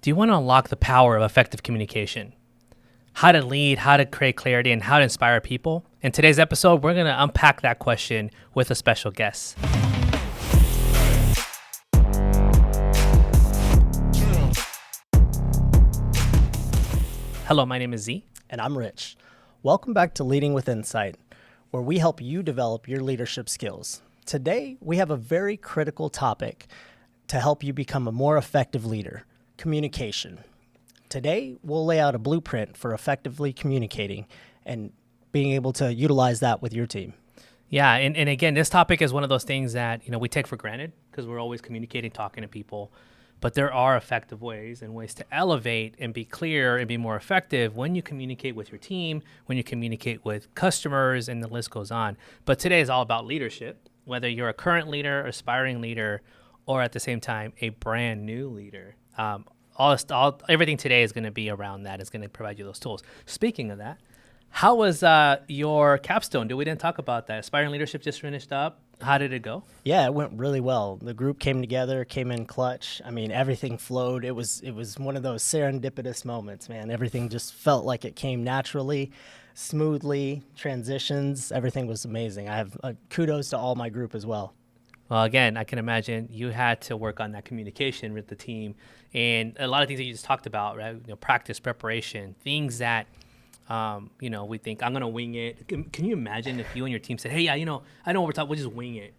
Do you want to unlock the power of effective communication? How to lead, how to create clarity, and how to inspire people? In today's episode, we're going to unpack that question with a special guest. Hello, my name is Z. And I'm Rich. Welcome back to Leading with Insight, where we help you develop your leadership skills. Today, we have a very critical topic to help you become a more effective leader: communication. Today, we'll lay out a blueprint for effectively communicating and being able to utilize that with your team. Yeah, and again, this topic is one of those things that, we take for granted because we're always communicating, talking to people. But there are effective ways and ways to elevate and be clear and be more effective when you communicate with your team, when you communicate with customers, and the list goes on. But today is all about leadership, whether you're a current leader, aspiring leader, or at the same time, a brand new leader. Everything today is going to be around that. It's going to provide you those tools. Speaking of that, how was your capstone? We didn't talk about that. Aspiring Leadership just finished up. How did it go? Yeah, it went really well. The group came together, came in clutch. I mean, everything flowed. It was one of those serendipitous moments, man. Everything just felt like it came naturally, smoothly, transitions. Everything was amazing. I have kudos to all my group as well. Well, again, I can imagine you had to work on that communication with the team and a lot of things that you just talked about, right? Practice, preparation, things that we think I'm going to wing it. Can you imagine if you and your team said, hey, I know what we're talking, we'll just wing it.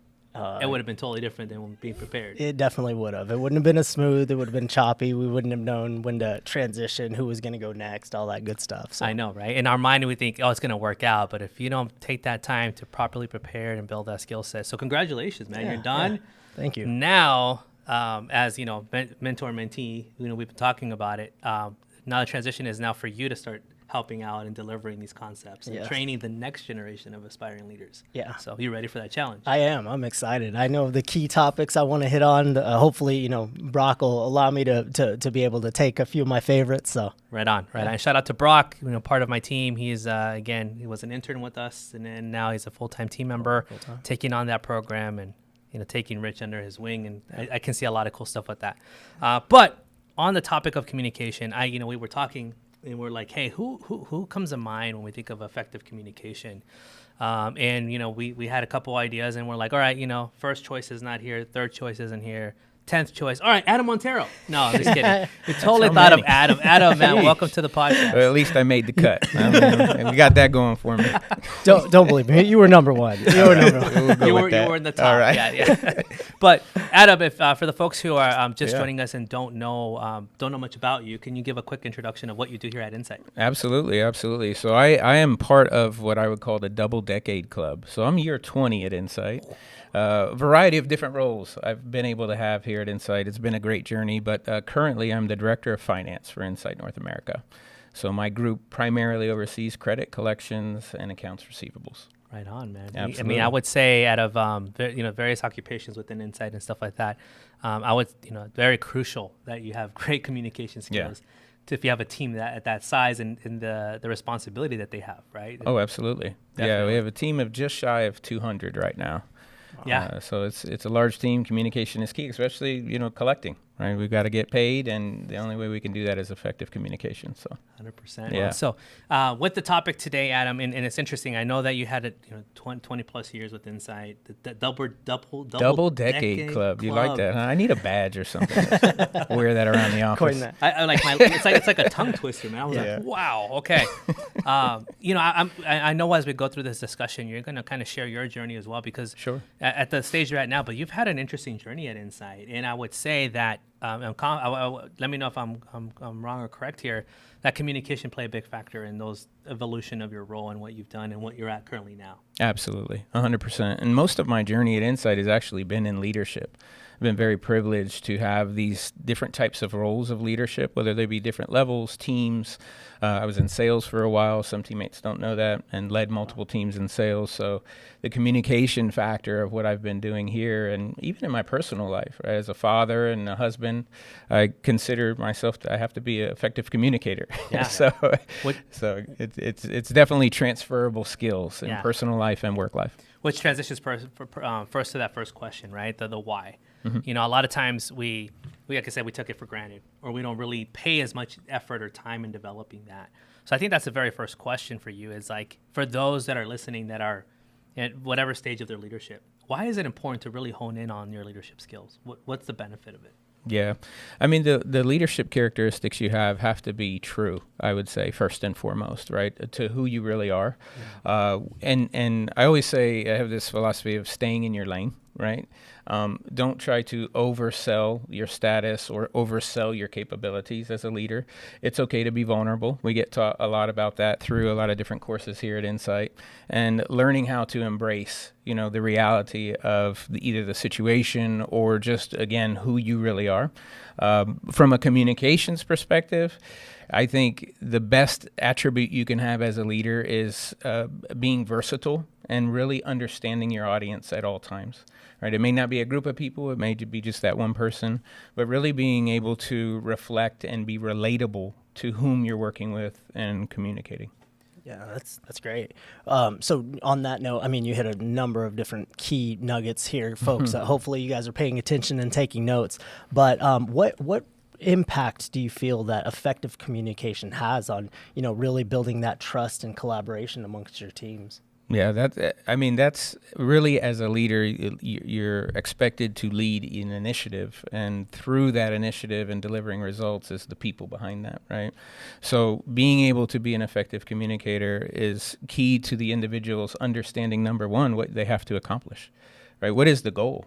It would have been totally different than being prepared. It definitely would have. It wouldn't have been as smooth. It would have been choppy. We wouldn't have known when to transition, who was going to go next, all that good stuff. So. I know, right? In our mind, we think, it's going to work out. But if you don't take that time to properly prepare and build that skill set. So congratulations, man. You're done. Yeah. Thank you. Now, as mentor and mentee, we've been talking about it. Now the transition is now for you to start helping out and delivering these concepts and training the next generation of aspiring leaders. Yeah. So you ready for that challenge? I am. I'm excited. I know the key topics I want to hit on. Hopefully, Brock will allow me to be able to take a few of my favorites. So Right on. Shout out to Brock, part of my team. He's, he was an intern with us, and then now he's a full-time team member, taking on that program and, taking Rich under his wing. And I can see a lot of cool stuff with that. But on the topic of communication, we were talking, and we're like, hey, who comes to mind when we think of effective communication? We had a couple ideas, and we're like, all right, first choice is not here, third choice isn't here, 10th choice. All right, Adam Montero. No, I'm just kidding. We totally thought of Adam. Adam, man, welcome to the podcast. Well, at least I made the cut. We got that going for me. Don't believe me. You were number one. You were number one. You were in the top. All right. Yeah. But Adam, if for the folks who are just joining us and don't know much about you, can you give a quick introduction of what you do here at Insight? Absolutely. So I am part of what I would call the Double Decade Club. So I'm year 20 at Insight. A variety of different roles I've been able to have here at Insight. It's been a great journey, but currently I'm the Director of Finance for Insight North America. So my group primarily oversees credit, collections, and accounts receivables. Right on, man. Absolutely. I mean, I would say out of various occupations within Insight and stuff like that, I would very crucial that you have great communication skills. Yeah. If you have a team at that size and the responsibility that they have, right? Oh, absolutely. Definitely. Yeah, we have a team of just shy of 200 right now. Yeah. So it's a large team. Communication is key, especially, collecting, right? We've got to get paid, and the only way we can do that is effective communication. So 100%. Yeah. So with the topic today, Adam, and it's interesting. I know that you had 20 plus years with Insight, the double decade club. You like that, huh? I need a badge or something. Wear that around the office. I like it's like a tongue twister, man. I was like, wow, okay. I know as we go through this discussion, you're going to kind of share your journey as well, because Sure. At the stage you're at now, but you've had an interesting journey at Insight, and I would say that let me know if I'm wrong or correct here, that communication play a big factor in those evolution of your role and what you've done and what you're at currently now. Absolutely, 100%. And most of my journey at Insight has actually been in leadership. I've been very privileged to have these different types of roles of leadership, whether they be different levels, teams. I was in sales for a while. Some teammates don't know that, and led multiple teams in sales. So the communication factor of what I've been doing here, and even in my personal life, right, as a father and a husband, I consider myself I have to be an effective communicator. Yeah. So it's definitely transferable skills in personal life and work life. Which transitions first to that first question, right? The why. Mm-hmm. A lot of times we like I said, we took it for granted, or we don't really pay as much effort or time in developing that. So I think that's the very first question for you is like, for those that are listening that are at whatever stage of their leadership, why is it important to really hone in on your leadership skills? What's the benefit of it? Yeah. I mean, the leadership characteristics you have to be true, I would say, first and foremost, right, to who you really are. And I always say, I have this philosophy of staying in your lane, right? Don't try to oversell your status or oversell your capabilities as a leader. It's okay to be vulnerable. We get taught a lot about that through a lot of different courses here at Insight, and learning how to embrace, the reality of either the situation or just, again, who you really are. From a communications perspective, I think the best attribute you can have as a leader is being versatile and really understanding your audience at all times. Right? It may not be a group of people, it may be just that one person, but really being able to reflect and be relatable to whom you're working with and communicating. Yeah, that's great. So on that note, I mean, you hit a number of different key nuggets here, folks. Hopefully you guys are paying attention and taking notes. But what impact do you feel that effective communication has on, really building that trust and collaboration amongst your teams? Yeah, that's really, as a leader, you're expected to lead an initiative, and through that initiative and delivering results is the people behind that, right? So being able to be an effective communicator is key to the individual's understanding, number one, what they have to accomplish, right? What is the goal?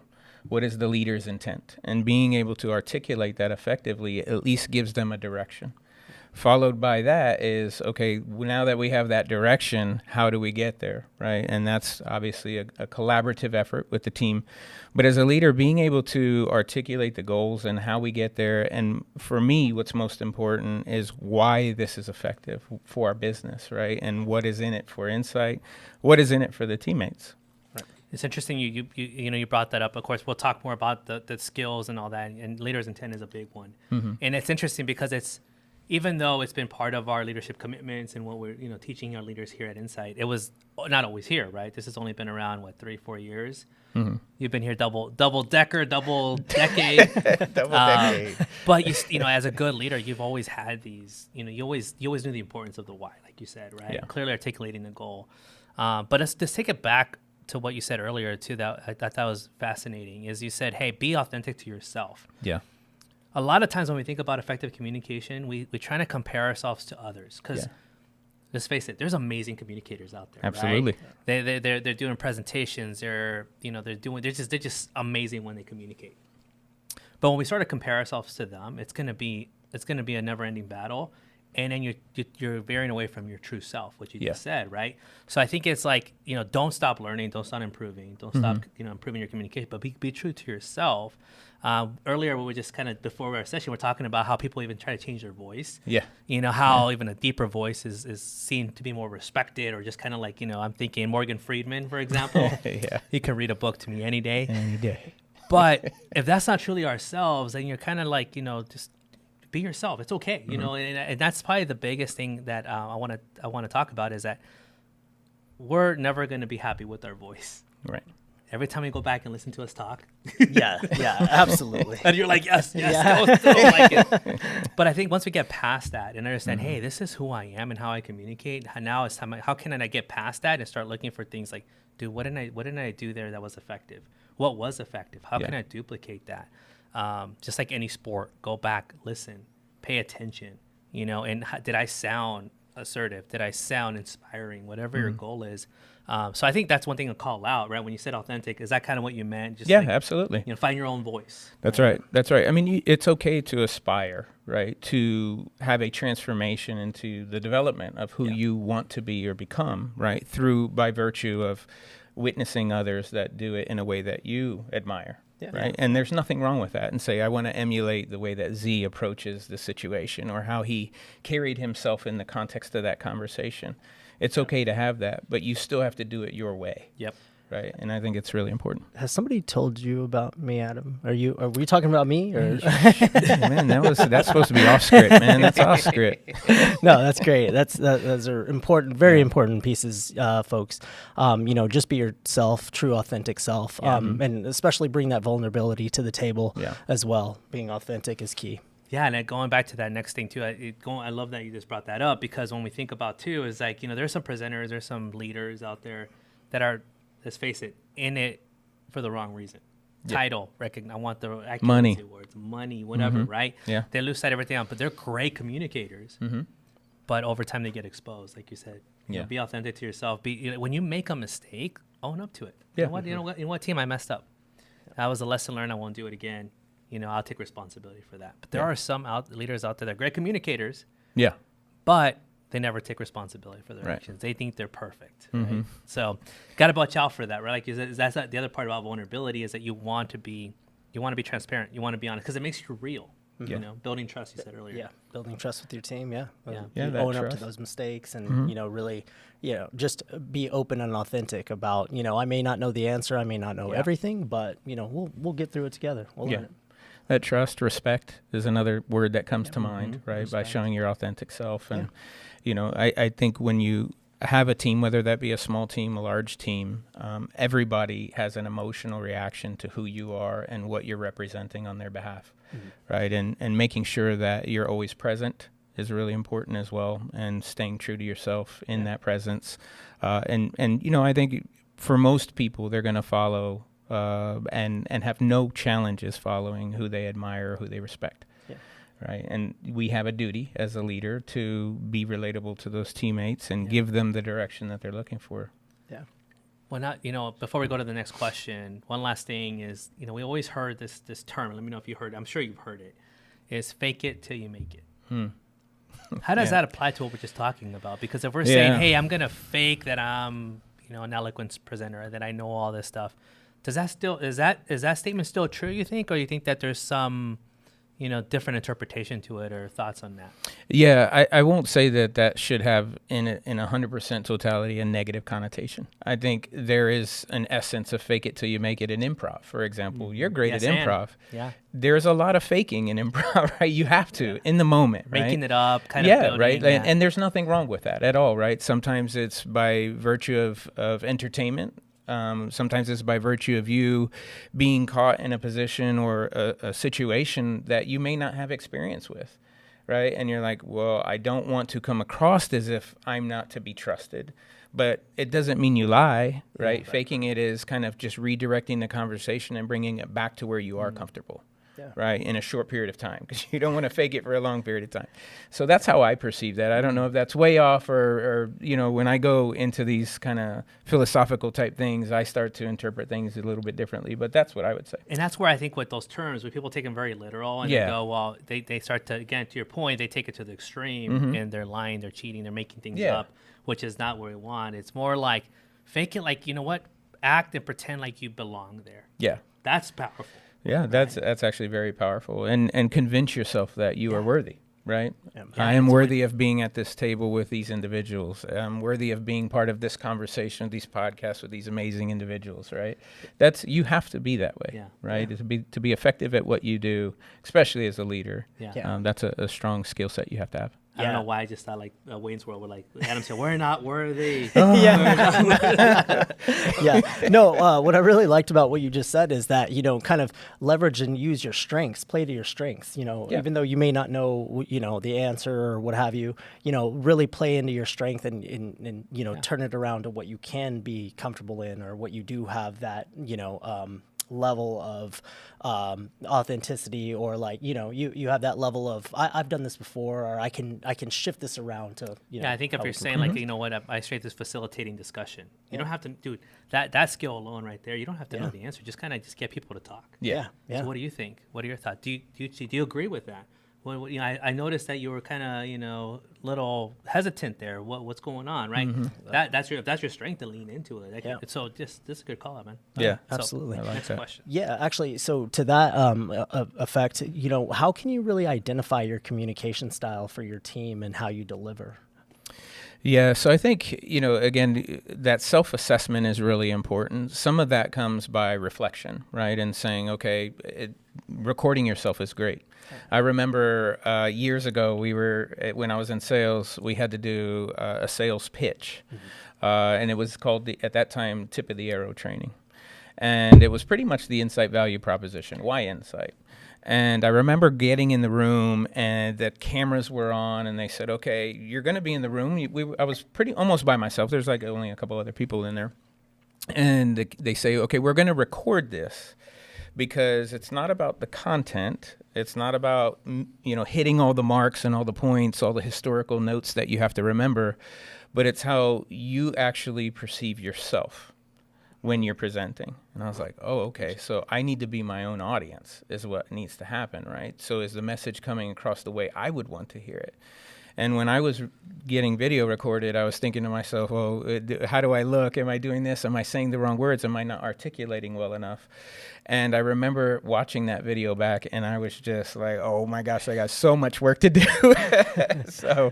What is the leader's intent? And being able to articulate that effectively at least gives them a direction. Followed by that is, okay, now that we have that direction, how do we get there, right? And that's obviously a collaborative effort with the team. But as a leader, being able to articulate the goals and how we get there, and for me, what's most important is why this is effective for our business, right? And what is in it for Insight, what is in it for the teammates. It's interesting you brought that up. Of course, we'll talk more about the skills and all that, and leader's intent is a big one. And it's interesting because even though it's been part of our leadership commitments and what we're teaching our leaders here at Insight, it was not always here, right? This has only been around 3-4 years. You've been here double decade. Double decade. But as a good leader, you've always had these. You always knew the importance of the why, like you said, right? Yeah. Clearly articulating the goal. But let's take it back to what you said earlier too. That I thought that was fascinating. Is you said, hey, be authentic to yourself. Yeah. A lot of times when we think about effective communication, we try to compare ourselves to others because, let's face it, there's amazing communicators out there. Absolutely. Right? They're doing presentations. They're just amazing when they communicate. But when we start to compare ourselves to them, it's gonna be a never-ending battle, and then you're veering away from your true self, which you just said, right? So I think it's like, don't stop learning, don't stop improving, don't stop improving your communication, but be true to yourself. Earlier, we were just kind of, before our session, we're talking about how people even try to change their voice. Yeah. How even a deeper voice is seen to be more respected, or just kind of like, I'm thinking Morgan Freeman, for example. Yeah. He can read a book to me any day. Any day. But if that's not truly ourselves, then you're kind of like, just be yourself. It's okay, and that's probably the biggest thing that I want to talk about is that we're never going to be happy with our voice. Right. Every time you go back and listen to us talk. Yeah, absolutely. And you're like, yes, still like it. But I think once we get past that and understand, hey, this is who I am and how I communicate, now it's time, how can I get past that and start looking for things like, dude, what didn't I do there that was effective? What was effective? How can I duplicate that? Just like any sport, go back, listen, pay attention, and did I sound assertive? Did I sound inspiring? Whatever your goal is. So I think that's one thing to call out, right? When you said authentic, is that kind of what you meant? Just absolutely. Find your own voice. That's right. That's right. I mean, it's okay to aspire, right? To have a transformation into the development of who you want to be or become, right? By virtue of witnessing others that do it in a way that you admire. Right. And there's nothing wrong with that. And say, I want to emulate the way that Z approaches the situation or how he carried himself in the context of that conversation. It's okay to have that, but you still have to do it your way. Yep. right? And I think it's really important. Has somebody told you about me, Adam? Are we talking about me? Or Man, that's supposed to be off script, man. That's off script. No, that's great. Those are important, very important pieces, folks. Just be yourself, true, authentic self, and especially bring that vulnerability to the table as well. Being authentic is key. Yeah, and going back to that next thing too, I love that you just brought that up, because when we think about too, is like, there's some presenters, there's some leaders out there that are, let's face it, in it for the wrong reason. Title, I want the money, awards, money, whatever, right? Yeah, they lose sight of everything else, but they're great communicators. But over time they get exposed, like you said. Be authentic to yourself. When you make a mistake, own up to it. Yeah. You know what, team, I messed up. That was a lesson learned. I won't do it again. I'll take responsibility for that. But there are some leaders out there that are great communicators. Yeah. But they never take responsibility for their actions. They think they're perfect. Right? So got to watch out for that, right? Like that's the other part about vulnerability, is that you want to be transparent. You want to be honest, because it makes you real. Building trust, you said earlier. Yeah, building trust with your team. Yeah, own up to those mistakes, and really, just be open and authentic about. I may not know the answer, I may not know everything, but we'll get through it together. We'll learn it. That trust, respect is another word that comes to mind, right? Respect. By showing your authentic self. And, I think when you have a team, whether that be a small team, a large team, everybody has an emotional reaction to who you are and what you're representing on their behalf, right? And making sure that you're always present is really important as well, and staying true to yourself in that presence. And I think for most people, they're going to follow and have no challenges following who they admire or who they respect. Right. And we have a duty as a leader to be relatable to those teammates and give them the direction that they're looking for. Yeah. Well, before we go to the next question, one last thing is, we always heard this term. Let me know if you heard it. I'm sure you've heard it. Is fake it till you make it. How does that apply to what we're just talking about? Because if we're saying, hey, I'm going to fake that I'm, an eloquence presenter, that I know all this stuff, is that statement still true, you think? Or you think that there's some different interpretation to it, or thoughts on that? Yeah, I won't say that should have in 100% totality a negative connotation. I think there is an essence of fake it till you make it in improv. For example, you're great at improv. Yeah. There's a lot of faking in improv, right? You have to in the moment, right? Making it up, kind of building. Right? And there's nothing wrong with that at all, right? Sometimes it's by virtue of entertainment. Sometimes it's by virtue of you being caught in a position or a situation that you may not have experience with, right? And you're like, well, I don't want to come across as if I'm not to be trusted. But it doesn't mean you lie, right? Faking it is kind of just redirecting the conversation and bringing it back to where you are comfortable. Right, in a short period of time, because you don't want to fake it for a long period of time. So that's how I perceive that. I don't know if that's way off, or when I go into these kind of philosophical type things, I start to interpret things a little bit differently. But that's what I would say. And that's where I think with those terms, when people take them very literal and they go, well, they start to, again, to your point, they take it to the extreme, and they're lying, they're cheating, they're making things up, which is not what we want. It's more like fake it, like, act and pretend like you belong there. Yeah, that's powerful. Yeah, that's actually very powerful, and convince yourself that you are worthy, right? Yeah, I am worthy of being at this table with these individuals. I'm worthy of being part of this conversation, these podcasts with these amazing individuals, right? You have to be that way, right? To be effective at what you do, especially as a leader. That's a strong skill set you have to have. I don't know why I just thought like Wayne's World, where like Adam said, we're not worthy. What I really liked about what you just said is that, kind of leverage and use your strengths, play to your strengths, even though you may not know, the answer or what have you, really play into your strength and turn it around to what you can be comfortable in, or what you do have that, level of authenticity, or like you have that level of I've done this before, or I can shift this around to I think if you're saying like I straight this facilitating discussion, you don't have to do that skill alone right there. You don't have to know the answer. Just kind of just get people to talk. So what do you think? What are your thoughts? Do you agree with that? Well, I noticed that you were kind of, little hesitant there. What's going on, right? That's your strength, to lean into it. So this is a good call out, man. Yeah, absolutely. I like next that. question. Yeah, actually, so to that effect, how can you really identify your communication style for your team and how you deliver? Yeah, so I think, again, that self-assessment is really important. Some of that comes by reflection, right? And saying, okay, recording yourself is great. I remember years ago, when I was in sales, we had to do a sales pitch. And it was called, at that time, Tip of the Arrow training. And it was pretty much the insight value proposition. Why insight? And I remember getting in the room and the cameras were on and they said, okay, you're going to be in the room. I was almost by myself. There's like only a couple other people in there. And they say, okay, we're going to record this because it's not about the content. It's not about, hitting all the marks and all the points, all the historical notes that you have to remember, but it's how you actually perceive yourself when you're presenting. And I was like, oh, okay, so I need to be my own audience is what needs to happen, right? So is the message coming across the way I would want to hear it? And when I was getting video recorded, I was thinking to myself, well, how do I look? Am I doing this? Am I saying the wrong words? Am I not articulating well enough? And I remember watching that video back, and I was just like, oh my gosh, I got so much work to do. So,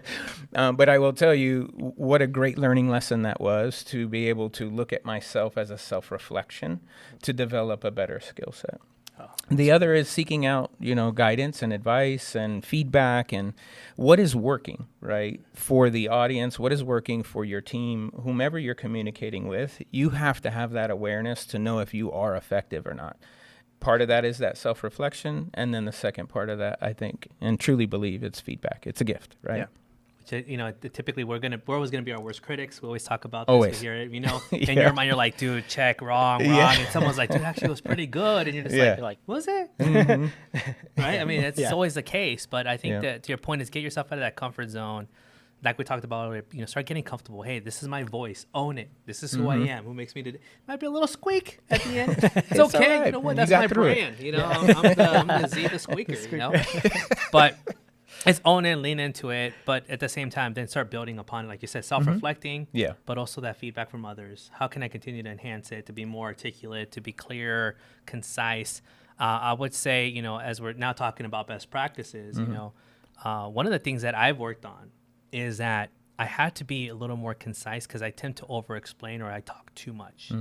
but I will tell you what a great learning lesson that was, to be able to look at myself as a self-reflection to develop a better skill set. The other is seeking out, guidance and advice and feedback and what is working, right, for the audience, what is working for your team, whomever you're communicating with. You have to have that awareness to know if you are effective or not. Part of that is that self-reflection. And then the second part of that, I think, and truly believe, it's feedback. It's a gift, right? Yeah. Typically we're always gonna be our worst critics. We always talk about this. Always. We hear it, in your mind you're like, dude, check, wrong. And someone's like, dude, actually it was pretty good, and you're just you're like, was it? Mm-hmm. Right? I mean, it's always the case, but I think that to your point is get yourself out of that comfort zone. Like we talked about earlier, start getting comfortable. Hey, this is my voice. Own it. This is who I am. Who makes me do it. Might be a little squeak at the end. It's okay. Right. You know what? You That's got my through brand. it. I'm the Z the squeaker. But it's own it, lean into it, but at the same time, then start building upon it. Like you said, self-reflecting, Yeah. but also that feedback from others. How can I continue to enhance it, to be more articulate, to be clear, concise? I would say, as we're now talking about best practices, one of the things that I've worked on is that I had to be a little more concise because I tend to over-explain or I talk too much.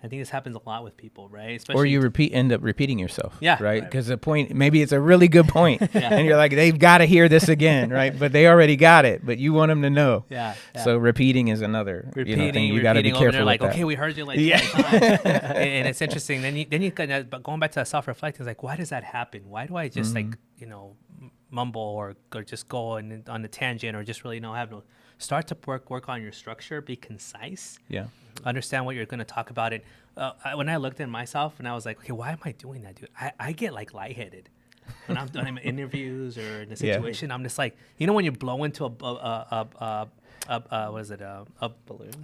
I think this happens a lot with people, right? Especially Or you end up repeating yourself, Yeah. right? Because the point, maybe it's a really good point, Yeah. and you're like, they've got to hear this again, right? But they already got it, but you want them to know. Yeah. So repeating is another thing you got to be over careful there, with like, that. okay, we heard you like 20 times. And it's interesting. Then you kind of, but going back to that self-reflecting, it's like, why does that happen? Why do I just mumble or just go on a tangent or just really have no start to work on your structure, be concise, Yeah. understand what you're going to talk about. And when I looked at myself and I was like, okay, why am I doing that, dude? I get like lightheaded when I'm doing interviews or in a situation. I'm just like, when you blow into a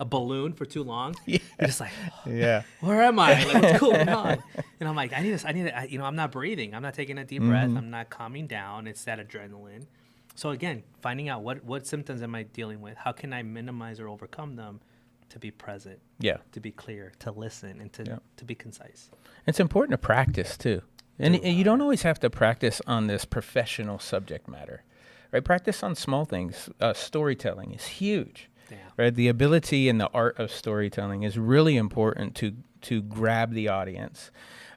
balloon for too long, you're just like, Yeah. where am I? Like, what's going on? And I'm like, I need to, I'm not breathing. I'm not taking a deep breath. I'm not calming down. It's that adrenaline. So again, finding out what symptoms am I dealing with? How can I minimize or overcome them to be present, Yeah. to be clear, to listen, and to be concise? It's important to practice too. And you don't always have to practice on this professional subject matter, right? Practice on small things. Storytelling is huge, right? The ability and the art of storytelling is really important to grab the audience.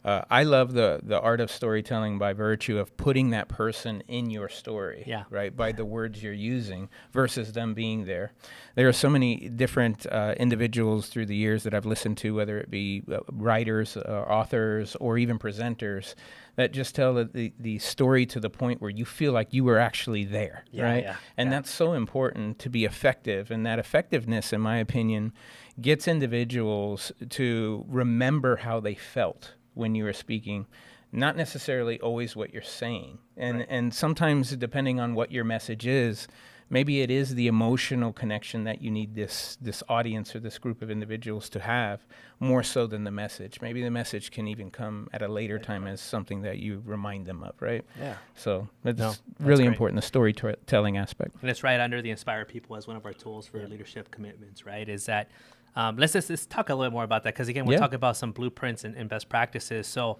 I love the art of storytelling by virtue of putting that person in your story, right? By the words you're using versus them being there. There are so many different individuals through the years that I've listened to, whether it be writers, authors, or even presenters, that just tell the story to the point where you feel like you were actually there, right? And that's so important to be effective. And that effectiveness, in my opinion, gets individuals to remember how they felt when you are speaking, not necessarily always what you're saying. And sometimes, depending on what your message is, maybe it is the emotional connection that you need this audience or this group of individuals to have, more so than the message. Maybe the message can even come at a later time as something that you remind them of, right? Yeah. So that's really important, the storytelling aspect. And it's right under the Inspire People as one of our tools for leadership commitments, right? Is that let's talk a little bit more about that, because again, we're talking about some blueprints and best practices. So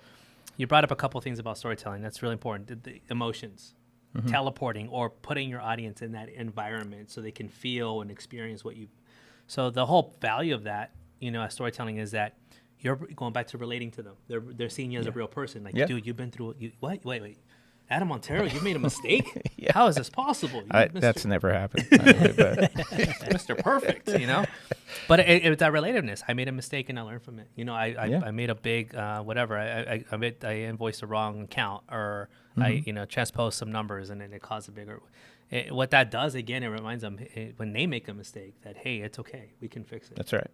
you brought up a couple things about storytelling. That's really important. The emotions. teleporting or putting your audience in that environment so they can feel and experience what you. So the whole value of that, as storytelling is that you're going back to relating to them. They're seeing you as a real person. Like, dude, you've been through what? Wait. Adam Montero, you made a mistake? How is this possible? That's never happened. Mr. Perfect, But it's that relativeness. I made a mistake and I learned from it. I made a big whatever. I invoiced the wrong account, or I transposed some numbers, and then it caused a bigger. What that does, again, it reminds them when they make a mistake that, hey, it's okay. We can fix it. That's right.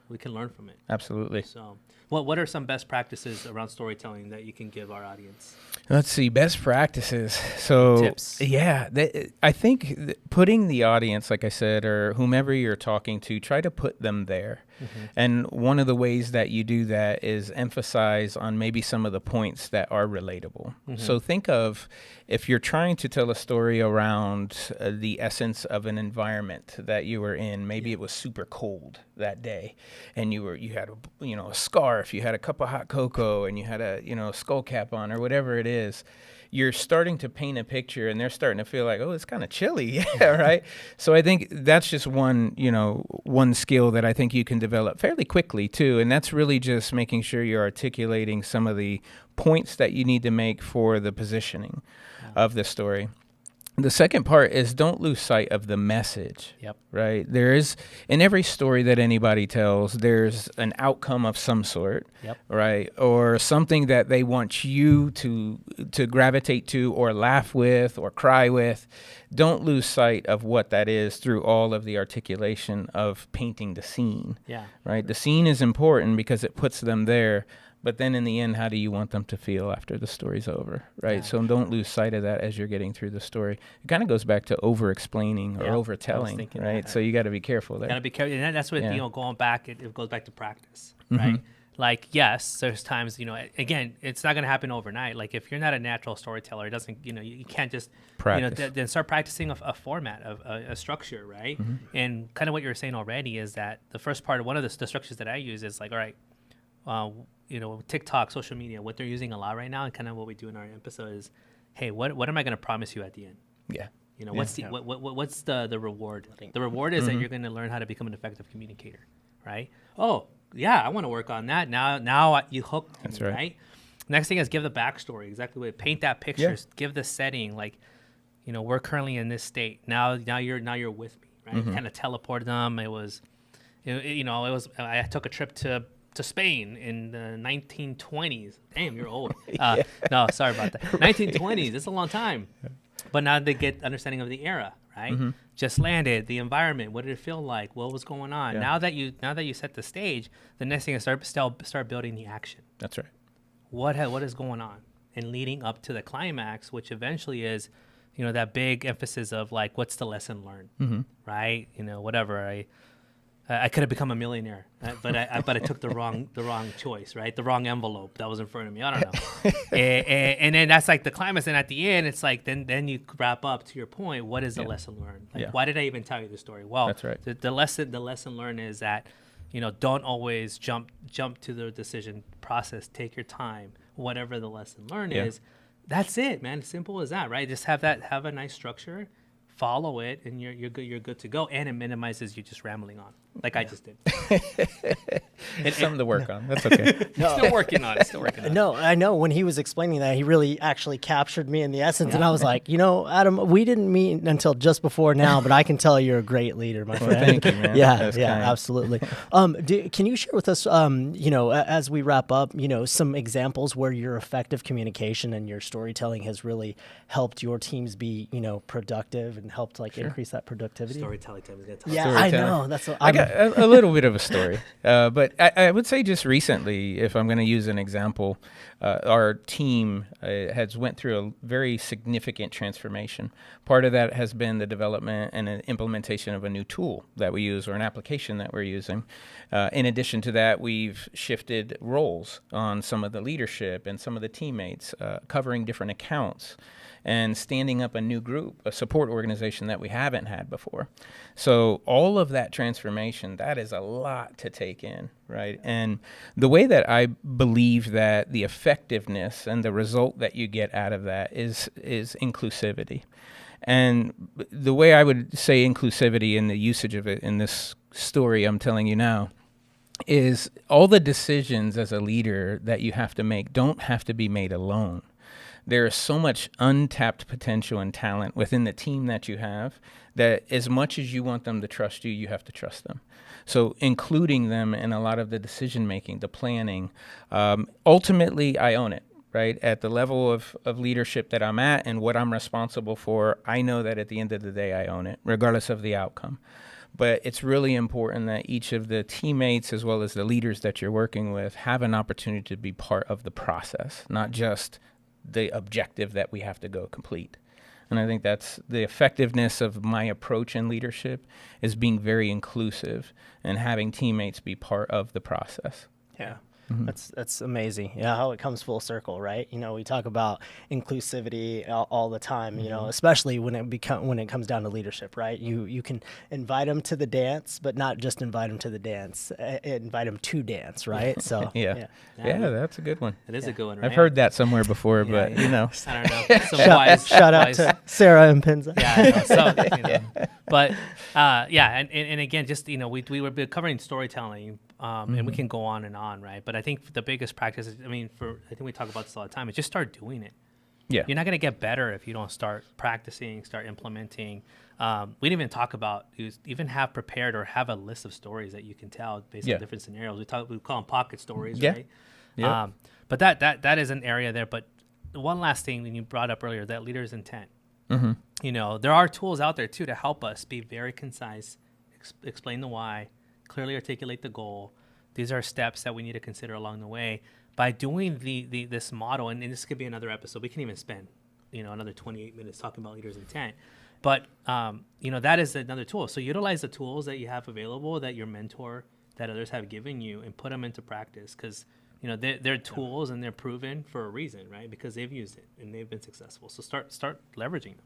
We can learn from it. Absolutely. So, what are some best practices around storytelling that you can give our audience? Let's see, best practices. So, tips. Yeah, I think putting the audience, like I said, or whomever you're talking to, try to put them there. And one of the ways that you do that is emphasize on maybe some of the points that are relatable. So think of if you're trying to tell a story around the essence of an environment that you were in. Maybe it was super cold that day, and you had a scarf, you had a cup of hot cocoa, and you had a skull cap on, or whatever it is. You're starting to paint a picture, and they're starting to feel like, oh, it's kind of chilly. Yeah, right. So I think that's just one skill that I think you can develop fairly quickly too. And that's really just making sure you're articulating some of the points that you need to make for the positioning of the story. The second part is don't lose sight of the message. Yep. Right. There is, in every story that anybody tells, there's an outcome of some sort. Yep. Right. Or something that they want you to gravitate to, or laugh with, or cry with. Don't lose sight of what that is through all of the articulation of painting the scene. Yeah. Right. The scene is important because it puts them there. But then in the end, how do you want them to feel after the story's over, right? Yeah. So don't lose sight of that as you're getting through the story. It kind of goes back to over-explaining or over-telling, right? That. So you got to be careful there. Got to be careful. And that's what, going back, it goes back to practice, right? Like, yes, there's times, again, it's not going to happen overnight. Like, if you're not a natural storyteller, it doesn't, you can't just, practice. Then start practicing a format, a structure, right? And kind of what you were saying already is that the first part of one of the structures that I use is like, all right, TikTok, social media, what they're using a lot right now, and kind of what we do in our episode is, hey, what am I going to promise you at the end? Yeah. What's the reward? The reward is that you're going to learn how to become an effective communicator, right? Oh, yeah, I want to work on that. Now you hooked me, That's right. Next thing is give the backstory, exactly what, paint that picture, give the setting, like, we're currently in this state. Now you're with me, right? Kind of teleport them. It was, I took a trip to Spain in the 1920s. Damn, you're old. No, sorry about that. 1920s. It's a long time. But now they get understanding of the era, right? Just landed, the environment. What did it feel like? What was going on? Yeah. Now that you set the stage, the next thing is start building the action. That's right. What is going on, and leading up to the climax, which eventually is, that big emphasis of like, what's the lesson learned, right? Whatever. I could have become a millionaire, but I took the wrong choice, right? The wrong envelope that was in front of me. I don't know. and then that's like the climax. And at the end, it's like then you wrap up to your point. What is the lesson learned? Like, why did I even tell you the story? Well, that's right. The lesson learned is that, don't always jump to the decision process. Take your time. Whatever the lesson learned is, that's it, man. Simple as that, right? Just have a nice structure. Follow it, and you're good to go, and it minimizes you just rambling on like I just did. It's something to work on. That's okay. Still working on it. No, I know when he was explaining that, he really actually captured me in the essence, and I was like, Adam, we didn't meet until just before now, but I can tell you're a great leader, my friend. Thank you, man. Yeah, absolutely. Can you share with us, as we wrap up, some examples where your effective communication and your storytelling has really helped your teams be, productive and helped increase that productivity? Storytelling time is gonna talk. Yeah, I know. That's what I got a little bit of a story, but I would say just recently, if I'm going to use an example, our team has went through a very significant transformation. Part of that has been the development and an implementation of a new tool that we use, or an application that we're using. In addition to that, we've shifted roles on some of the leadership and some of the teammates, covering different accounts. and standing up a new group, a support organization that we haven't had before. So all of that transformation, that is a lot to take in, right? And the way that I believe that the effectiveness and the result that you get out of that is inclusivity. And the way I would say inclusivity and the usage of it in this story I'm telling you now is all the decisions as a leader that you have to make don't have to be made alone. There is so much untapped potential and talent within the team that you have that as much as you want them to trust you, you have to trust them. So including them in a lot of the decision making, the planning, ultimately I own it. Right? At the level of leadership that I'm at and what I'm responsible for, I know that at the end of the day, I own it, regardless of the outcome. But it's really important that each of the teammates, as well as the leaders that you're working with, have an opportunity to be part of the process, not just the objective that we have to go complete. And I think that's the effectiveness of my approach in leadership, is being very inclusive and having teammates be part of the process. Yeah. That's amazing. Yeah, how it comes full circle, right? You know, we talk about inclusivity all the time. You know, especially when it comes down to leadership, right? You can invite them to the dance, but not just invite them to the dance. Invite them to dance, right? So yeah, that's a good one. It is a good one. Right? I've heard that somewhere before, but you know, I don't know. Some shout out to Sarah and Pinza. Yeah, I know. So, you know. But and again, just we were covering storytelling. And we can go on and on, right? But I think the biggest practice is, I think we talk about this all the time, is just start doing it. Yeah. You're not going to get better if you don't start practicing, start implementing. We didn't even talk about, even have prepared or have a list of stories that you can tell based on different scenarios. We call them pocket stories, right? Yeah. But that is an area there. But one last thing that you brought up earlier, that leader's intent. Mm-hmm. You know, there are tools out there too to help us be very concise, explain the why, clearly articulate the goal. These are steps that we need to consider along the way. By doing this model, and this could be another episode, we can even spend another 28 minutes talking about leaders' intent. But that is another tool. So utilize the tools that you have available, that your mentor, that others have given you, and put them into practice, because they're tools and they're proven for a reason, right? Because they've used it and they've been successful. So start leveraging them.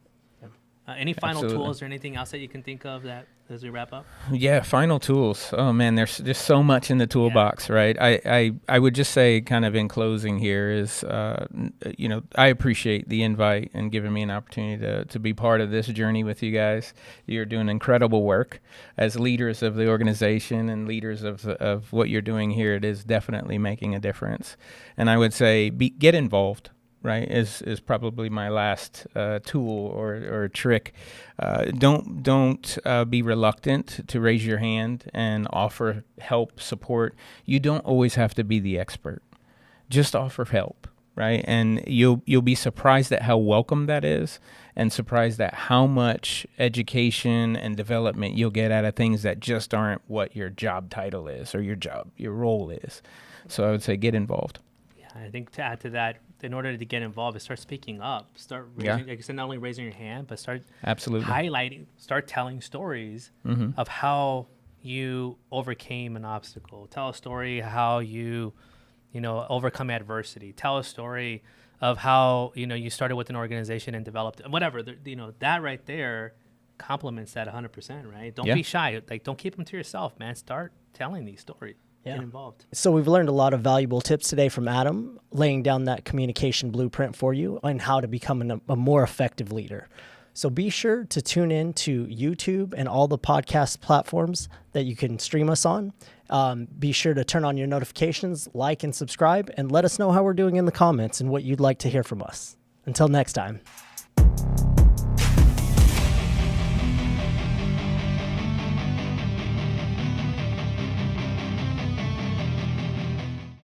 Any final tools or anything else that you can think of that as we wrap up? Yeah, final tools. Oh man, there's just so much in the toolbox, right? I would just say, kind of in closing here, is I appreciate the invite and giving me an opportunity to be part of this journey with you guys. You're doing incredible work as leaders of the organization and leaders of what you're doing here. It is definitely making a difference, and I would say get involved. Right, is probably my last tool or trick. Don't be reluctant to raise your hand and offer help, support. You don't always have to be the expert. Just offer help, right? And you'll be surprised at how welcome that is, and surprised at how much education and development you'll get out of things that just aren't what your job title is or your role is. So I would say get involved. I think to add to that, in order to get involved, is start speaking up. Start raising, like I said, not only raising your hand, but start highlighting, start telling stories of how you overcame an obstacle. Tell a story how you overcome adversity. Tell a story of how you started with an organization and developed whatever. That right there complements that 100%. Right? Don't be shy. Like, don't keep them to yourself, man. Start telling these stories. Get involved. So we've learned a lot of valuable tips today from Adam, laying down that communication blueprint for you on how to become a more effective leader. So be sure to tune in to YouTube and all the podcast platforms that you can stream us on. Be sure to turn on your notifications, like and subscribe, and let us know how we're doing in the comments and what you'd like to hear from us. Until next time.